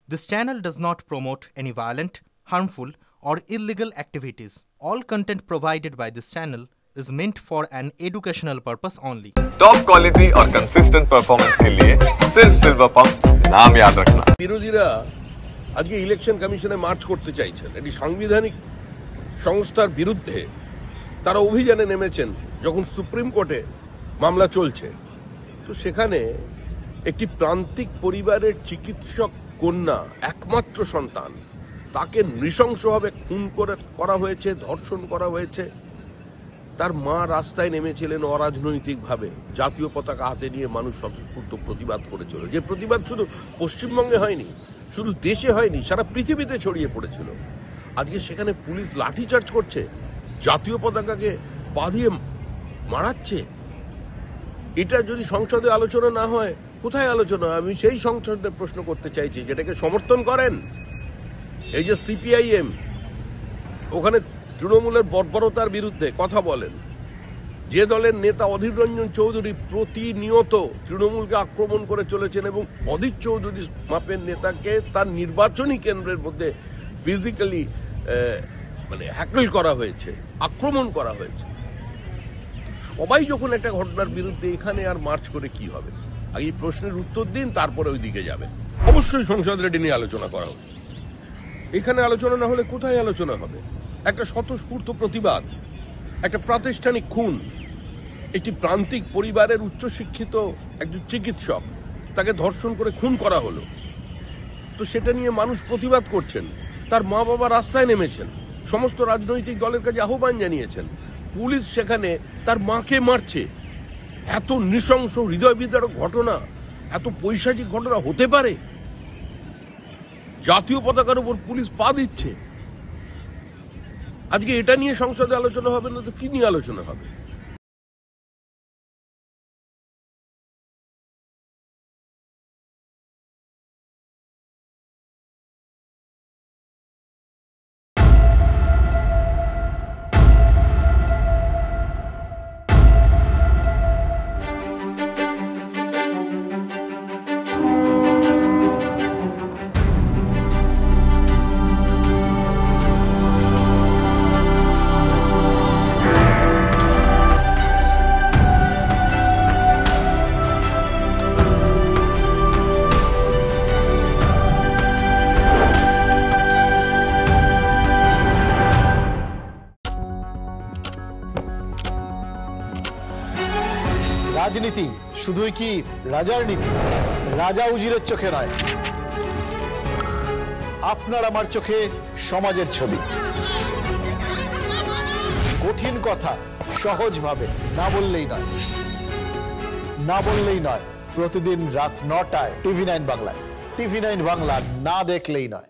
This channel does not promote any violent, harmful, or illegal activities. All content provided by this channel is meant for an educational purpose only. Top quality और consistent performance के लिए सिर्फ silver pump नाम याद रखना। বিরোধীরা আজকে election কমিশনে মার্চ করতে চাইছেন। এটি সাংবিধানিক সংস্থার বিরুদ্ধে তারা অভিযানে নেমেছেন যখন সুপ্রিম কোর্টে মামলা চলছে। তো সেখানে একটি প্রান্তিক পরিবারের চিকিৎসক কন্যা একমাত্র সন্তান তাকে নৃশংসভাবে খুন করা হয়েছে, ধর্ষণ করা হয়েছে। তার মা রাস্তায় নেমেছিলেন অরাজনৈতিকভাবে, জাতীয় পতাকা হাতে নিয়ে মানুষ স্বতঃস্ফূর্ত প্রতিবাদ করেছিল। যে প্রতিবাদ শুধু পশ্চিমবঙ্গে হয়নি, শুধু দেশে হয়নি, সারা পৃথিবীতে ছড়িয়ে পড়েছিল। আজকে সেখানে পুলিশ লাঠিচার্জ করছে, জাতীয় পতাকাকে পা দিয়ে মারাচ্ছে। এটা যদি সংসদে আলোচনা না হয়, কোথায় আলোচনা? আমি সেই সংসদে প্রশ্ন করতে চাইছি, যেটাকে সমর্থন করেন। এই যে সিপিআইএম, ওখানে তৃণমূলের বর্বরতার বিরুদ্ধে কথা বলেন। যে দলের নেতা অধীর রঞ্জন চৌধুরী প্রতিনিয়ত তৃণমূলকে আক্রমণ করে চলেছেন এবং অধীর চৌধুরী মাপের নেতাকে তার নির্বাচনী কেন্দ্রের মধ্যে ফিজিক্যালি হ্যাকল করা হয়েছে, আক্রমণ করা হয়েছে। সবাই যখন একটা ঘটনার বিরুদ্ধে, এখানে আর মার্চ করে কি হবে? আগে প্রশ্নের উত্তর দিন, তারপরে ওই দিকে যাবেন। অবশ্যই সংসদের এটি নিয়ে আলোচনা করা হবে। এখানে আলোচনা না হলে কোথায় আলোচনা হবে? একটা স্বতঃস্ফূর্ত প্রতিবাদ, একটা প্রাতিষ্ঠানিক খুন, একটি প্রান্তিক পরিবারের উচ্চশিক্ষিত একজন চিকিৎসক, তাকে ধর্ষণ করে খুন করা হলো। তো সেটা নিয়ে মানুষ প্রতিবাদ করছেন, তার মা বাবা রাস্তায় নেমেছেন, সমস্ত রাজনৈতিক দলের কাছে আহ্বান জানিয়েছেন। পুলিশ সেখানে তার মাকে মারছে। এত নৃশংস হৃদয় বিদারক ঘটনা, এত পৈশাচিক ঘটনা হতে পারে? জাতীয় পতাকার উপর পুলিশ পা দিচ্ছে। আজকে এটা নিয়ে সংসদে আলোচনা হবে না তো কি নিয়ে আলোচনা হবে? রাজনীতি শুধুই কি রাজার নীতি? রাজা উজিরের চোখে নয়, আপনার আমার চোখে সমাজের ছবি। কঠিন কথা সহজভাবে না বললেই নয়, না বললেই নয়। প্রতিদিন রাত ৯টায় TV9 বাংলায়। TV9 বাংলা না দেখলেই নয়।